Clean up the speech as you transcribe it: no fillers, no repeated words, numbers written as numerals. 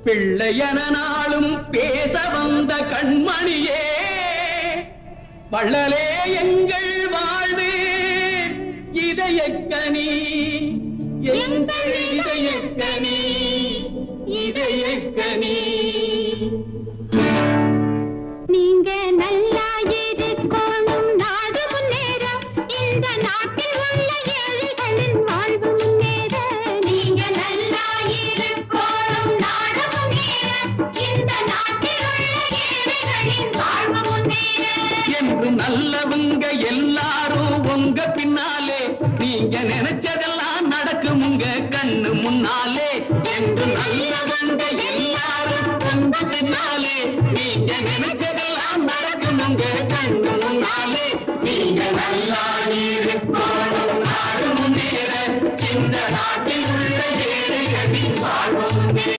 பிள்ளையன நாளும் பேச வந்த கண்மணியே, வள்ளலே எங்கள் வாழ்வு இதயக்கனி, எங்கள் இதயக்கனி, இதயக்கனி. நீங்க நல்லா இருக்கணும், நாடு முன்னேற, இந்த நாட்டில் உள்ள ஏழைகளின் வாழ்வு முன்னேற. நீங்க நல்லா இருக்கணும், நாடு முன்னேற, இந்த நாட்டில் உள்ள ஏழைகளின் வாழ்வு முன்னேற. என்று நல்லவங்க எல்லாரும் உங்க பின்னாலே, நீங்க நினைச்சதெல்லாம் நடக்கும் உங்க கண்ணு முன்னாலே. என்று நல்லவங்க எல்லாரும் உங்க பின்னாலே, நீங்க நினைச்ச